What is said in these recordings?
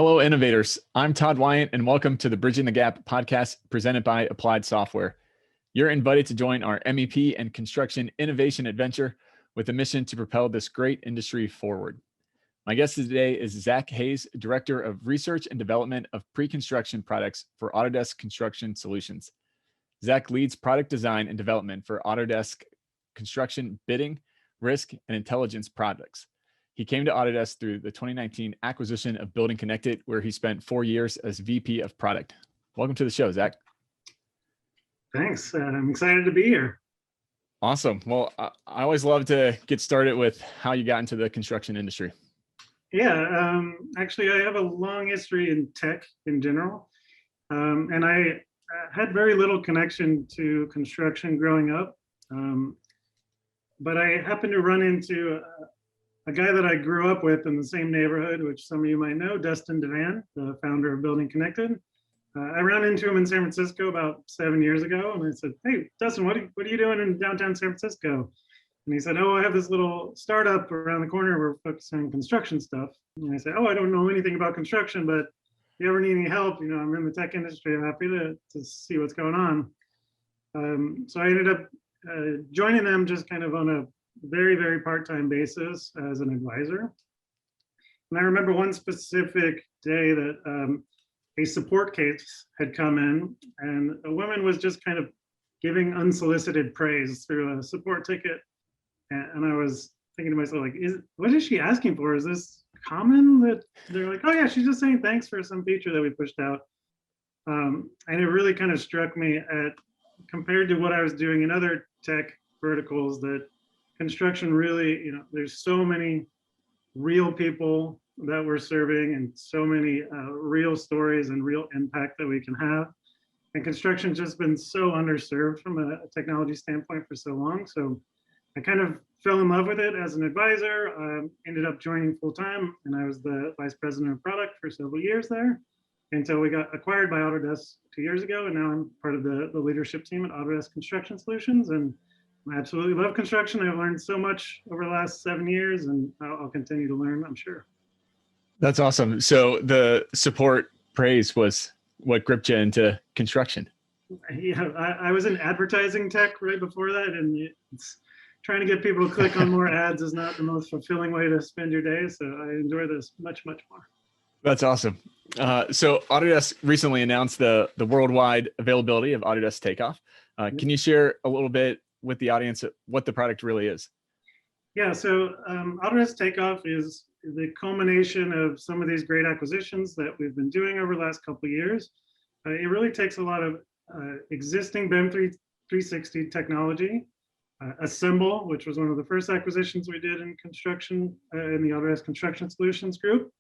Hello, innovators. I'm Todd Weyandt, and welcome to the Bridging the Gap podcast presented by Applied Software. You're invited to join our MEP and construction innovation adventure with a mission to propel this great industry forward. My guest today is Zac Hays, Director of Research and Development of Preconstruction Products for Autodesk Construction Solutions. Zac leads product design and development for Autodesk Construction bidding, risk, and intelligence products. He came to Autodesk through the 2019 acquisition of BuildingConnected, where he spent 4 years as VP of Product. Welcome to the show, Zac. Thanks. I'm excited to be here. Awesome. Well, I always love to get started with how you got into the construction industry. Yeah, actually, I have a long history in tech in general, and I had very little connection to construction growing up, but I happened to run into a guy that I grew up with in the same neighborhood, which some of you might know, Dustin Devan, the founder of BuildingConnected. I ran into him in San Francisco about 7 years ago, and I said, "Hey, Dustin, what are you doing in downtown San Francisco?" And he said, "Oh, I have this little startup around the corner. We're focusing on construction stuff." And I said, "Oh, I don't know anything about construction, but if you ever need any help, I'm in the tech industry. I'm happy to see what's going on." So I ended up joining them just kind of on a very, very part-time basis as an advisor. And I remember one specific day that a support case had come in, and a woman was just kind of giving unsolicited praise through a support ticket. And I was thinking to myself, like, what is she asking for? Is this common that they're like, "Oh yeah, she's just saying thanks for some feature that we pushed out." And it really kind of struck me at, compared to what I was doing in other tech verticals, that construction really, there's so many real people that we're serving and so many real stories and real impact that we can have. And construction's just been so underserved from a technology standpoint for so long. So I kind of fell in love with it as an advisor, ended up joining full time, and I was the vice president of product for several years there until we got acquired by Autodesk 2 years ago. And now I'm part of the leadership team at Autodesk Construction Solutions. And I absolutely love construction. I've learned so much over the last 7 years, and I'll continue to learn, I'm sure. That's awesome. So the support praise was what gripped you into construction. Yeah, I was in advertising tech right before that, and it's trying to get people to click on more ads is not the most fulfilling way to spend your day. So I enjoy this much, much more. That's awesome. So Autodesk recently announced the worldwide availability of Autodesk Takeoff. Can you share a little bit with the audience what the product really is? Yeah, so Autodesk Takeoff is the culmination of some of these great acquisitions that we've been doing over the last couple of years. It really takes a lot of existing BIM 360 technology, Assemble, which was one of the first acquisitions we did in construction in the Autodesk Construction Solutions group,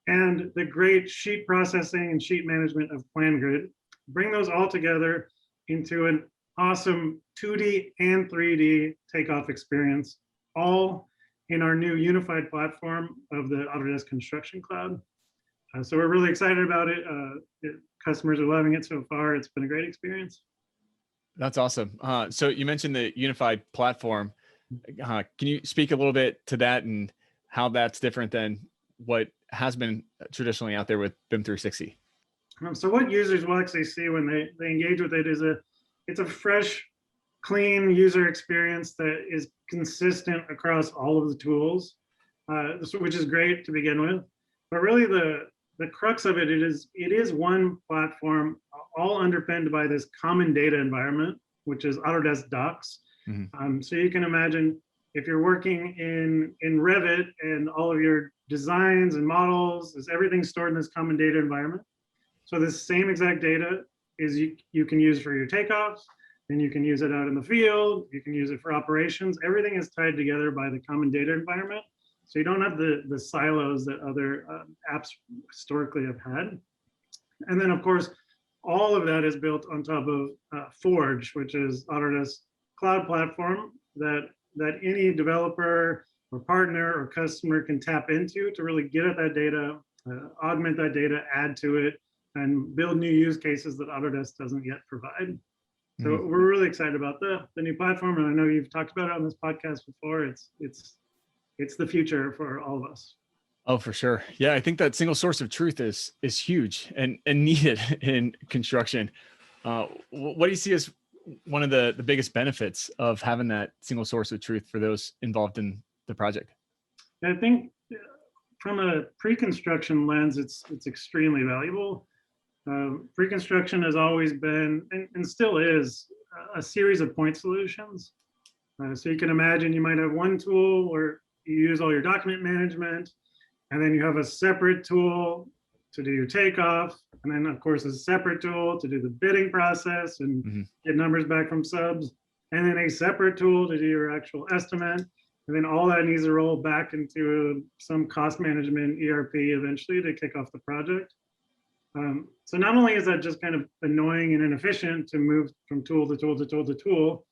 and the great sheet processing and sheet management of PlanGrid. Bring those all together into an awesome 2D and 3D takeoff experience, all in our new unified platform of the Autodesk Construction Cloud. So we're really excited about it. Customers are loving it so far. It's been a great experience. That's awesome. So you mentioned the unified platform. Can you speak a little bit to that and how that's different than what has been traditionally out there with BIM 360? So what users will actually see when they engage with it is it's a fresh, clean user experience that is consistent across all of the tools, which is great to begin with. But really the crux of it is one platform, all underpinned by this common data environment, which is Autodesk Docs. Mm-hmm. So you can imagine if you're working in Revit and all of your designs and models, is everything stored in this common data environment. So this same exact data is you can use for your takeoffs, and you can use it out in the field, you can use it for operations. Everything is tied together by the common data environment. So you don't have the silos that other apps historically have had. And then of course, all of that is built on top of Forge, which is Autodesk Cloud platform that any developer or partner or customer can tap into to really get at that data, augment that data, add to it, and build new use cases that Autodesk doesn't yet provide. So we're really excited about the new platform, and I know you've talked about it on this podcast before. It's the future for all of us. Oh, for sure. Yeah, I think that single source of truth is huge and needed in construction. What do you see as one of the biggest benefits of having that single source of truth for those involved in the project? I think from a pre-construction lens, it's extremely valuable. Pre-construction has always been and still is a series of point solutions. So you can imagine you might have one tool where you use all your document management, and then you have a separate tool to do your takeoff, and then of course a separate tool to do the bidding process and get numbers back from subs, and then a separate tool to do your actual estimate. And then all that needs to roll back into some cost management ERP eventually to kick off the project. So not only is that just kind of annoying and inefficient to move from tool to tool to tool to tool,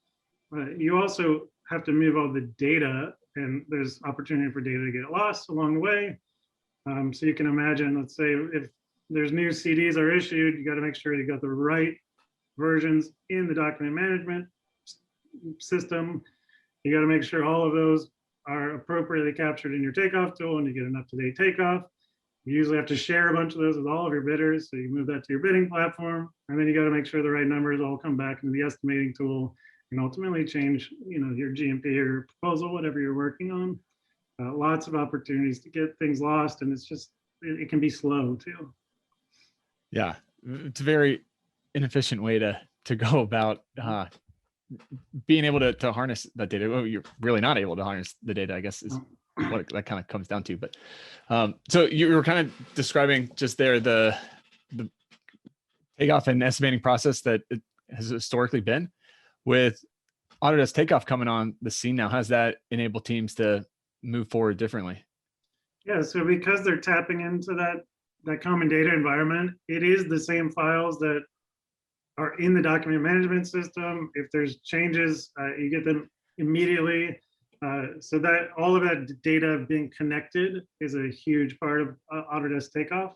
you also have to move all the data, and there's opportunity for data to get lost along the way. So you can imagine, let's say if there's new CDs are issued, you got to make sure you got the right versions in the document management system. You got to make sure all of those are appropriately captured in your takeoff tool, and you get an up-to-date takeoff. You usually have to share a bunch of those with all of your bidders. So you move that to your bidding platform, and then you got to make sure the right numbers all come back into the estimating tool and ultimately change, your GMP or proposal, whatever you're working on. Lots of opportunities to get things lost, and it can be slow too. Yeah, it's a very inefficient way to go about being able to harness that data. Well, you're really not able to harness the data, I guess, is what that kind of comes down to. But so you were kind of describing just there the takeoff and estimating process that it has historically been. With Autodesk Takeoff coming on the scene now, has that enabled teams to move forward differently? Yeah, so because they're tapping into that common data environment, it is the same files that are in the document management system. If there's changes, you get them immediately. So that all of that data being connected is a huge part of Autodesk Takeoff.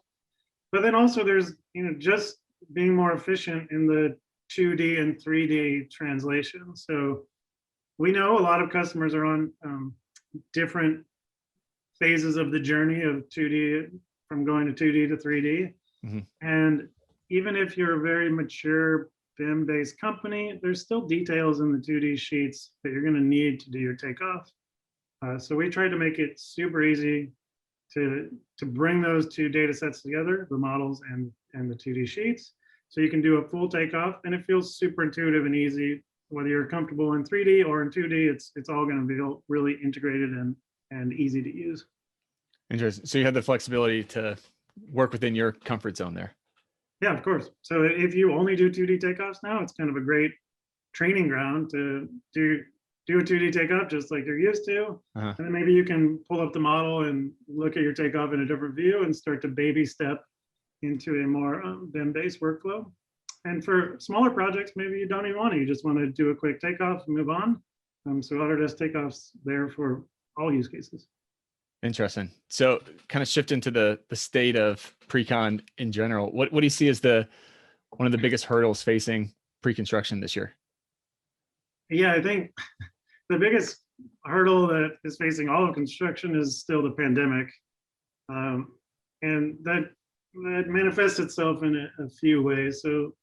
But then also there's, just being more efficient in the 2D and 3D translation. So we know a lot of customers are on different phases of the journey of 2D, from going to 2D to 3D. And even if you're a very mature BIM-based company, there's still details in the 2D sheets that you're going to need to do your takeoff. So we tried to make it super easy to bring those two data sets together, the models and the 2D sheets, so you can do a full takeoff, and it feels super intuitive and easy. Whether you're comfortable in 3D or in 2D, it's all going to be really integrated and easy to use. Interesting. So you have the flexibility to work within your comfort zone there. Yeah, of course. So if you only do 2D takeoffs now, it's kind of a great training ground to do a 2D takeoff just like you're used to. And then maybe you can pull up the model and look at your takeoff in a different view and start to baby step into a more BIM-based workflow. And for smaller projects, maybe you don't even want to. You just want to do a quick takeoff and move on. So Autodesk Takeoff's there for all use cases. Interesting. So kind of shift into the state of Precon in general. What do you see as one of the biggest hurdles facing pre-construction this year? Yeah, I think the biggest hurdle that is facing all of construction is still the pandemic. And that manifests itself in a few ways. So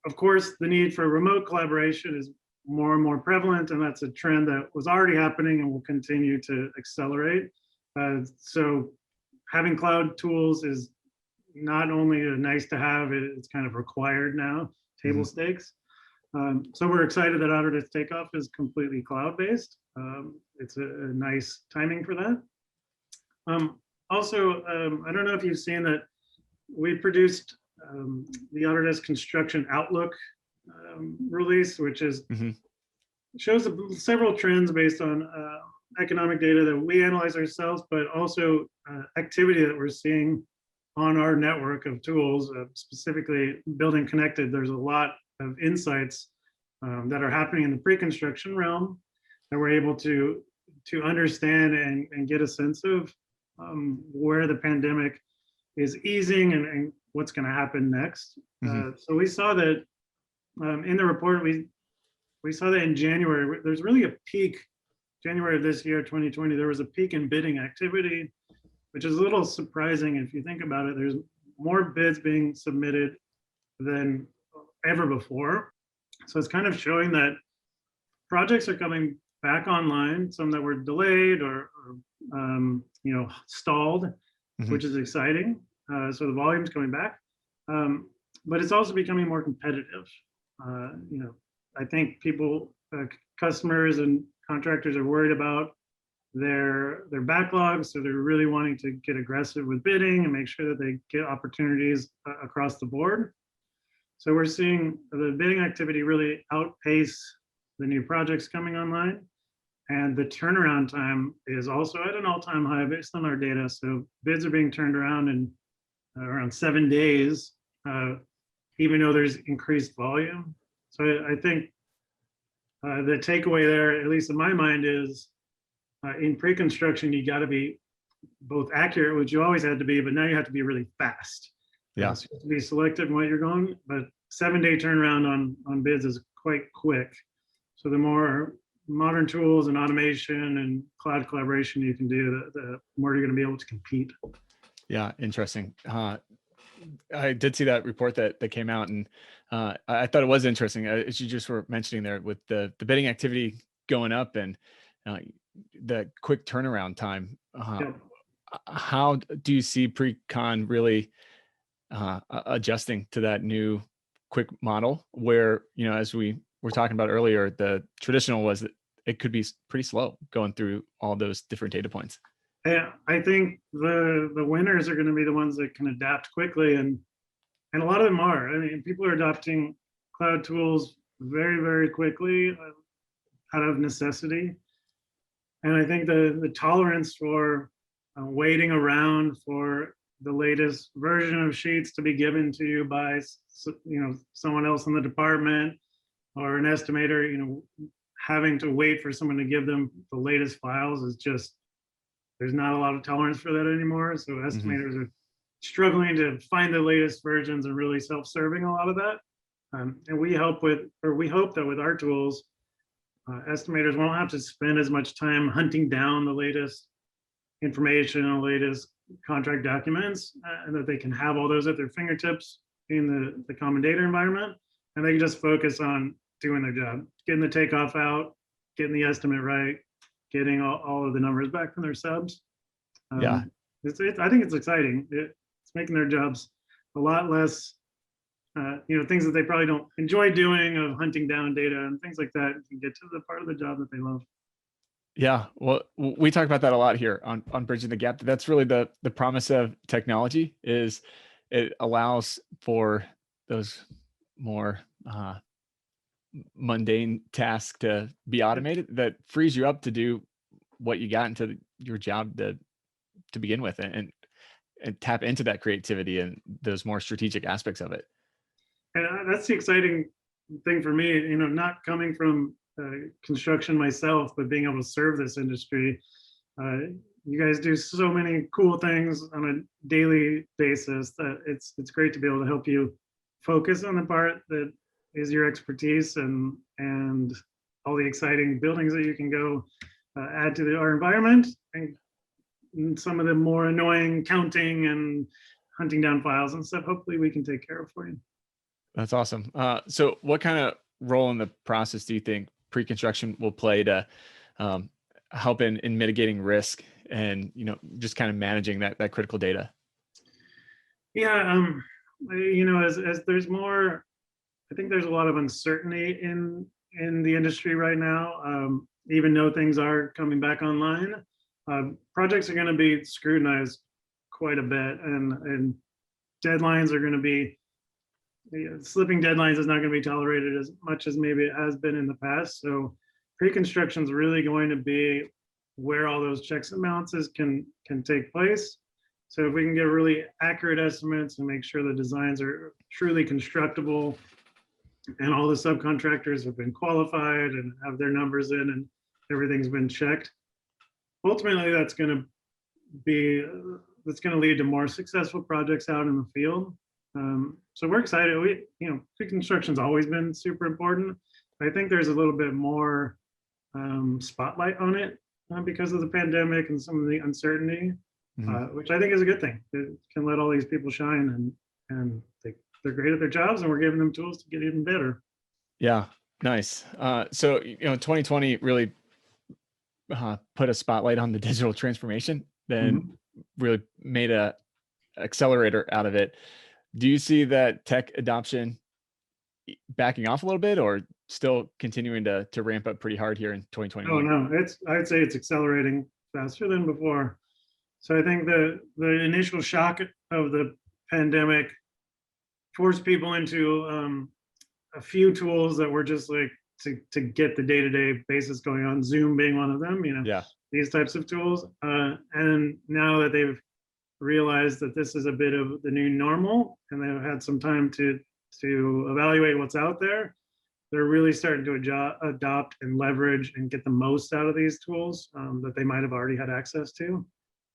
of course, the need for remote collaboration is more and more prevalent, and that's a trend that was already happening and will continue to accelerate. So having cloud tools is not only a nice to have, it's kind of required now, table stakes. So we're excited that Autodesk Takeoff is completely cloud-based. It's a nice timing for that. Also, I don't know if you've seen that we produced the Autodesk Construction Outlook release, which is shows several trends based on economic data that we analyze ourselves, but also activity that we're seeing on our network of tools, specifically BuildingConnected. There's a lot of insights that are happening in the pre-construction realm that we're able to understand and get a sense of where the pandemic is easing and what's going to happen next. So we saw that in the report, we saw that in January, there's really a peak January of this year, 2020, there was a peak in bidding activity, which is a little surprising if you think about it. There's more bids being submitted than ever before. So it's kind of showing that projects are coming back online, some that were delayed or stalled, which is exciting. So the volume's coming back, but it's also becoming more competitive. I think customers and contractors are worried about their backlogs, so they're really wanting to get aggressive with bidding and make sure that they get opportunities across the board. So we're seeing the bidding activity really outpace the new projects coming online, and the turnaround time is also at an all-time high based on our data. So bids are being turned around in around 7 days, even though there's increased volume. So I think the takeaway there, at least in my mind, is in pre-construction, you got to be both accurate, which you always had to be, but now you have to be really fast. Yeah. So you have to be selective in what you're going, but 7-day turnaround on bids is quite quick. So the more modern tools and automation and cloud collaboration you can do, the more you're going to be able to compete. Yeah, interesting. I did see that report that came out, and I thought it was interesting, as you just were mentioning there, with the bidding activity going up and the quick turnaround time. How do you see Precon really adjusting to that new quick model where, as we were talking about earlier, the traditional was that it could be pretty slow going through all those different data points? Yeah, I think the winners are going to be the ones that can adapt quickly, and a lot of them are. I mean, people are adopting cloud tools very, very quickly out of necessity. And I think the tolerance for waiting around for the latest version of sheets to be given to you by someone else in the department or an estimator, having to wait for someone to give them the latest files is just, there's not a lot of tolerance for that anymore. So estimators are struggling to find the latest versions and really self-serving a lot of that. And we hope that with our tools, estimators won't have to spend as much time hunting down the latest information, the latest contract documents, and that they can have all those at their fingertips in the common data environment, and they can just focus on doing their job, getting the takeoff out, getting the estimate right, getting all of the numbers back from their subs. I think it's exciting. It's making their jobs a lot less, things that they probably don't enjoy doing, of hunting down data and things like that, and get to the part of the job that they love. Yeah, well, we talk about that a lot here on Bridging the Gap. That's really the promise of technology, is it allows for those more mundane tasks to be automated, that frees you up to do what you got into your job to begin with, and tap into that creativity and those more strategic aspects of it. And that's the exciting thing for me, not coming from construction myself, but being able to serve this industry. You guys do so many cool things on a daily basis that it's great to be able to help you focus on the part that is your expertise, and all the exciting buildings that you can go add to our environment, and some of the more annoying counting and hunting down files and stuff, hopefully we can take care of for you. That's awesome. So what kind of role in the process do you think pre-construction will play to help in mitigating risk and, just kind of managing that critical data? Yeah, as there's more, I think there's a lot of uncertainty in the industry right now. Even though things are coming back online, projects are going to be scrutinized quite a bit, and deadlines are going to be, slipping deadlines is not going to be tolerated as much as maybe it has been in the past. So pre-construction is really going to be where all those checks and balances can take place. So if we can get really accurate estimates and make sure the designs are truly constructible, and all the subcontractors have been qualified and have their numbers in and everything's been checked, ultimately that's going to lead to more successful projects out in the field. So we're excited. Pre-construction's always been super important, but I think there's a little bit more spotlight on it because of the pandemic and some of the uncertainty, which I think is a good thing. It can let all these people shine, and they're great at their jobs, and we're giving them tools to get even better. Yeah, nice. So 2020 really put a spotlight on the digital transformation, then really made a accelerator out of it. Do you see that tech adoption backing off a little bit, or still continuing to ramp up pretty hard here in 2021? Oh no, I'd say it's accelerating faster than before. So I think the initial shock of the pandemic forced people into a few tools that were just like to get the day-to-day basis going on, Zoom being one of them, these types of tools. And now that they've realized that this is a bit of the new normal, and they've had some time to evaluate what's out there, they're really starting to adopt and leverage and get the most out of these tools that they might have already had access to.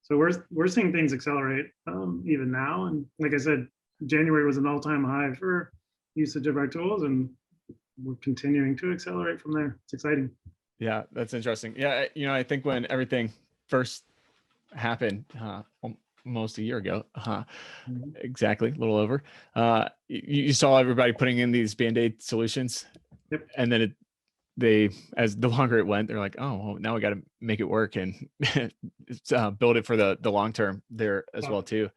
So we're seeing things accelerate even now. And like I said, January was an all-time high for usage of our tools, and we're continuing to accelerate from there. It's exciting. Yeah, that's interesting. Yeah, I think when everything first happened, almost a year ago, exactly, a little over, you saw everybody putting in these Band-Aid solutions. Yep. And then as the longer it went, they're like, oh, well, now we got to make it work and build it for the long term there as well too.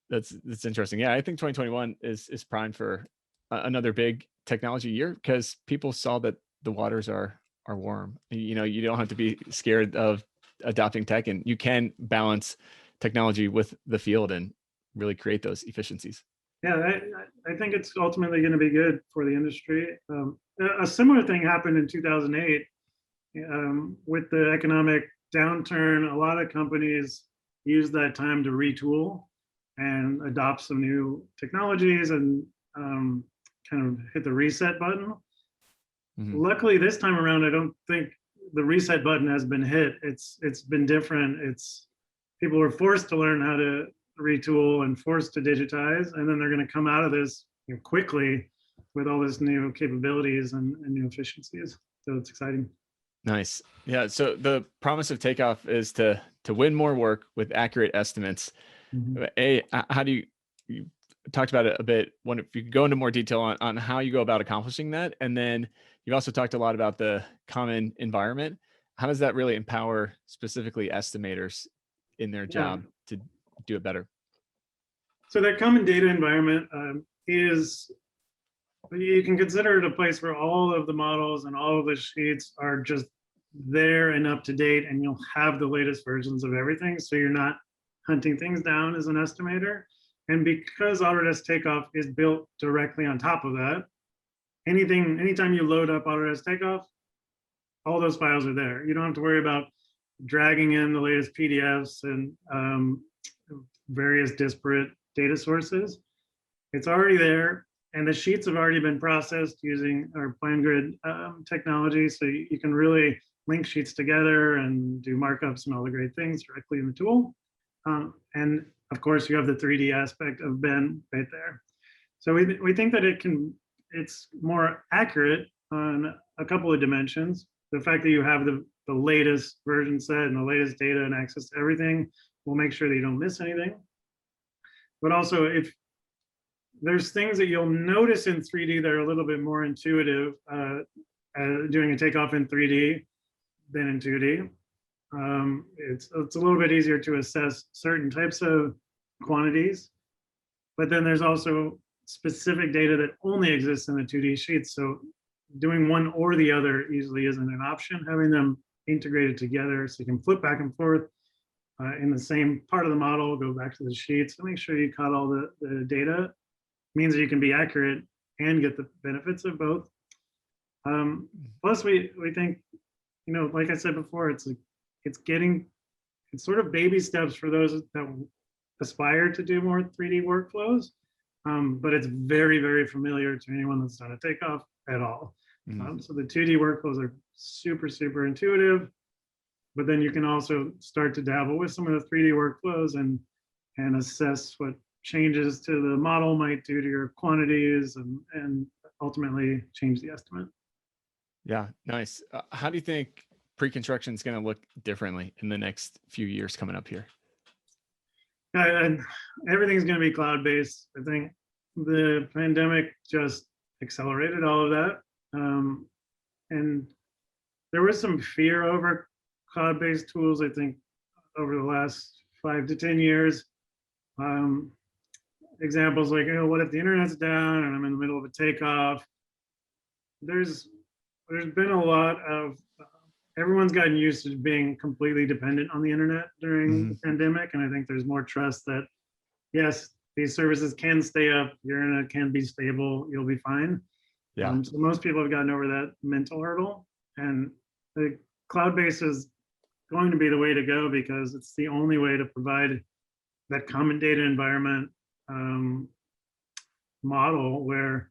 That's interesting. Yeah, I think 2021 is primed for another big technology year, because people saw that the waters are warm. You don't have to be scared of adopting tech, and you can balance technology with the field and really create those efficiencies. Yeah, I think it's ultimately going to be good for the industry. A similar thing happened in 2008 with the economic downturn. A lot of companies used that time to retool and adopt some new technologies and kind of hit the reset button. Luckily, this time around, I don't think the reset button has been hit. It's been different. People were forced to learn how to retool and forced to digitize, and then they're going to come out of this quickly with all this new capabilities and new efficiencies. So it's exciting. Nice. Yeah. So the promise of Takeoff is to win more work with accurate estimates. How do you talked about it a bit? If you could go into more detail on how you go about accomplishing that, and then you've also talked a lot about the common environment. How does that really empower specifically estimators in their job to do it better? So that common data environment is, you can consider it a place where all of the models and all of the sheets are just there and up to date, and you'll have the latest versions of everything. So you're not hunting things down as an estimator. And because Autodesk Takeoff is built directly on top of that, anytime you load up Autodesk Takeoff, all those files are there. You don't have to worry about dragging in the latest PDFs and various disparate data sources. It's already there, and the sheets have already been processed using our PlanGrid technology. So you can really link sheets together and do markups and all the great things directly in the tool. And of course, you have the 3D aspect of BEN right there. So we think that it's more accurate on a couple of dimensions. The fact that you have the latest version set and the latest data and access to everything will make sure that you don't miss anything. But also, if there's things that you'll notice in 3D that are a little bit more intuitive, doing a takeoff in 3D than in 2D. It's a little bit easier to assess certain types of quantities, but then there's also specific data that only exists in the 2D sheets. So doing one or the other usually isn't an option. Having them integrated together so you can flip back and forth in the same part of the model, go back to the sheets and make sure you caught all the data, means that you can be accurate and get the benefits of both. Plus, we think, like I said before, it's sort of baby steps for those that aspire to do more 3D workflows, but it's very, very familiar to anyone that's done a takeoff at all. So the 2D workflows are super, super intuitive, but then you can also start to dabble with some of the 3D workflows and assess what changes to the model might do to your quantities and ultimately change the estimate. Yeah, nice. How do you think pre-construction is going to look differently in the next few years coming up here? And everything's going to be cloud-based. I think the pandemic just accelerated all of that. And there was some fear over cloud-based tools, I think, over the last 5 to 10 years. Examples like, what if the internet's down and I'm in the middle of a takeoff? There's been a lot of, everyone's gotten used to being completely dependent on the internet during the pandemic. And I think there's more trust that, yes, these services can stay up, your internet can be stable, you'll be fine. Yeah. So most people have gotten over that mental hurdle. And the cloud-based is going to be the way to go because it's the only way to provide that common data environment model where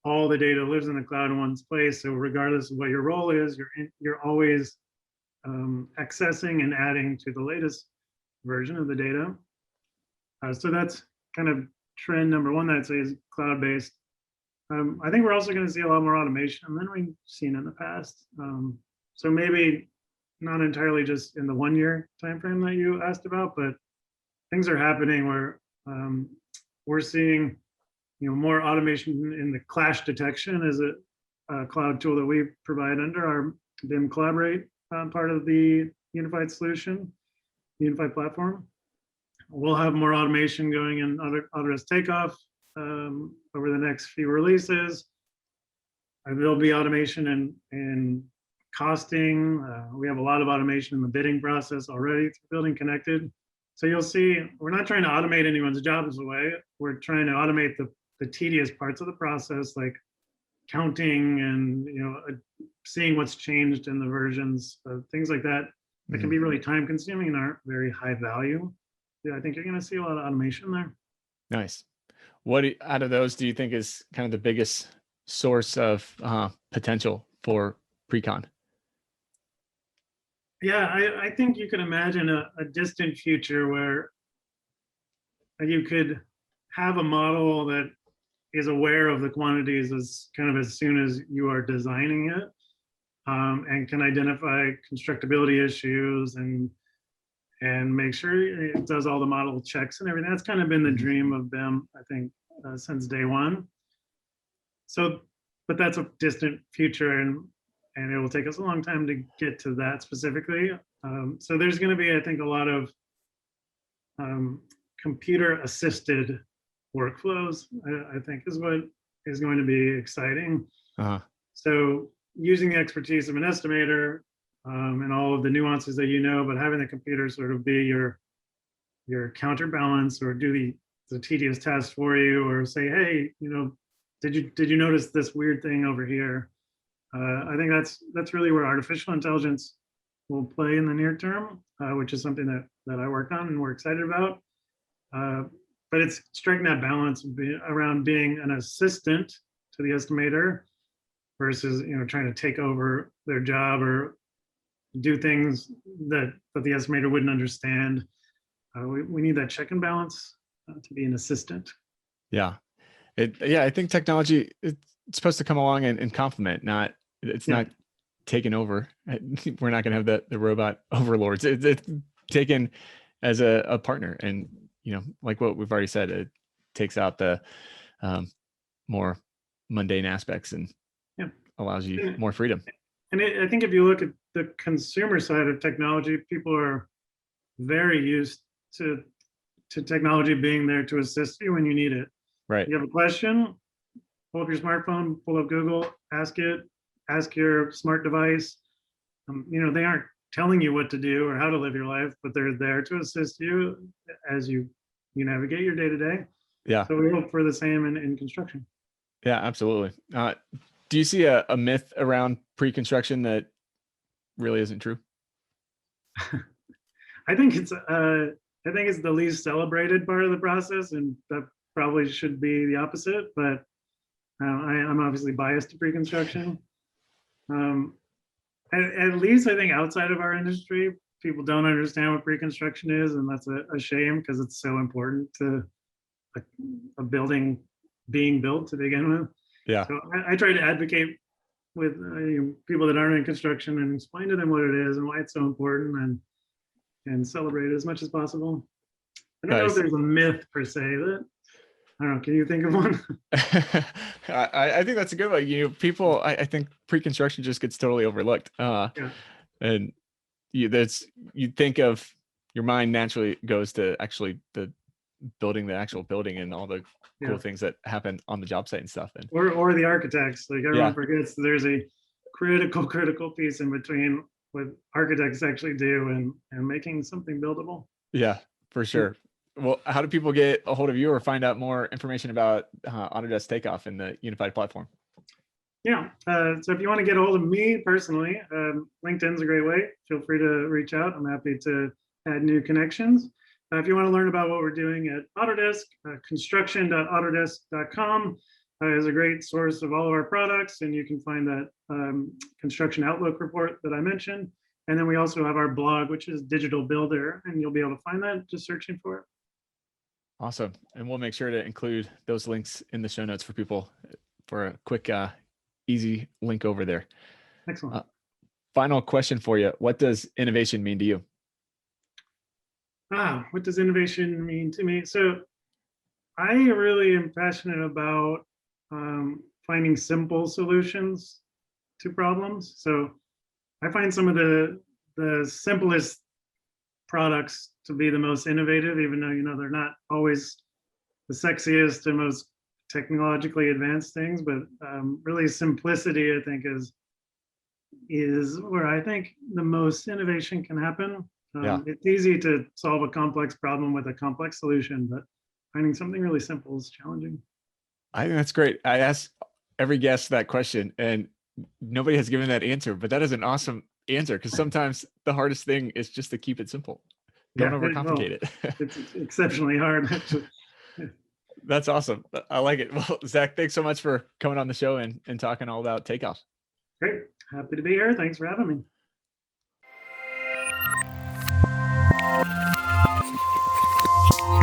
all the data lives in the cloud in one place. So regardless of what your role is, you're always accessing and adding to the latest version of the data. So that's kind of trend number one that I'd say is cloud-based. I think we're also going to see a lot more automation than we've seen in the past. So maybe not entirely just in the 1 year timeframe that you asked about, but things are happening where we're seeing more automation in the clash detection as a cloud tool that we provide under our BIM Collaborate part of the unified solution, unified platform. We'll have more automation going in Autodesk Takeoff over the next few releases. There'll be automation in costing. We have a lot of automation in the bidding process already through BuildingConnected. So you'll see, we're not trying to automate anyone's jobs away. We're trying to automate the tedious parts of the process, like counting and seeing what's changed in the versions, things like that. That can be really time consuming and aren't very high value. Yeah, I think you're going to see a lot of automation there. Nice. What out of those do you think is kind of the biggest source of potential for Precon? Yeah, I think you can imagine a distant future where you could have a model that is aware of the quantities as soon as you are designing it, and can identify constructability issues and make sure it does all the model checks and everything. That's kind of been the dream of BIM, I think, since day one. So, but that's a distant future, and it will take us a long time to get to that specifically. So there's going to be, I think, a lot of computer-assisted workflows, I think, is what is going to be exciting. So using the expertise of an estimator and all of the nuances that but having the computer sort of be your counterbalance or do the tedious tasks for you, or say, hey, did you notice this weird thing over here? I think that's really where artificial intelligence will play in the near term, which is something that I work on and we're excited about. But it's striking that balance around being an assistant to the estimator versus trying to take over their job or do things that the estimator wouldn't understand. We need that check and balance to be an assistant. Yeah, I think technology it's supposed to come along and complement, not taken over. We're not going to have the robot overlords. It's taken as a partner, and like what we've already said, it takes out the more mundane aspects and allows you more freedom. And I think if you look at the consumer side of technology, people are very used to technology being there to assist you when you need it. Right. You have a question, pull up your smartphone, pull up Google, ask your smart device. They aren't telling you what to do or how to live your life, but they're there to assist you as you navigate your day-to-day. Yeah. So we hope for the same in construction. Yeah, absolutely. Do you see a myth around pre-construction that really isn't true? I think it's the least celebrated part of the process, and that probably should be the opposite. But I'm obviously biased to pre-construction. At least I think outside of our industry, people don't understand what pre-construction is, and that's a shame because it's so important to a building being built to begin with. Yeah. So I try to advocate with people that aren't in construction and explain to them what it is and why it's so important, and celebrate it as much as possible. I don't know if there's a myth per se that, I don't know, can you think of one? I think that's a good one. You know, people, I think pre-construction just gets totally overlooked. Yeah. And you think of, your mind naturally goes to actually the actual building and all the cool things that happen on the job site and stuff. And or the architects, like everyone forgets there's a critical piece in between what architects actually do and making something buildable. Yeah, for sure. Well, how do people get a hold of you or find out more information about Autodesk Takeoff and the unified platform? Yeah, so if you want to get a hold of me personally, LinkedIn's a great way. Feel free to reach out. I'm happy to add new connections. If you want to learn about what we're doing at Autodesk, construction.autodesk.com is a great source of all of our products, and you can find that construction outlook report that I mentioned. And then we also have our blog, which is Digital Builder, and you'll be able to find that just searching for it. Awesome. And we'll make sure to include those links in the show notes for people for a quick, easy link over there. Excellent. Final question for you. What does innovation mean to you? What does innovation mean to me? So I really am passionate about finding simple solutions to problems. So I find some of the simplest products to be the most innovative, even though, you know, they're not always the sexiest and most technologically advanced things, but really simplicity, I think, is where I think the most innovation can happen. It's easy to solve a complex problem with a complex solution, but finding something really simple is challenging. I think that's great. I ask every guest that question and nobody has given that answer, but that is an awesome answer, because sometimes the hardest thing is just to keep it simple. Don't overcomplicate it. It's exceptionally hard, actually. That's awesome. I like it. Well, Zac, thanks so much for coming on the show and talking all about Takeoff. Great. Happy to be here. Thanks for having me.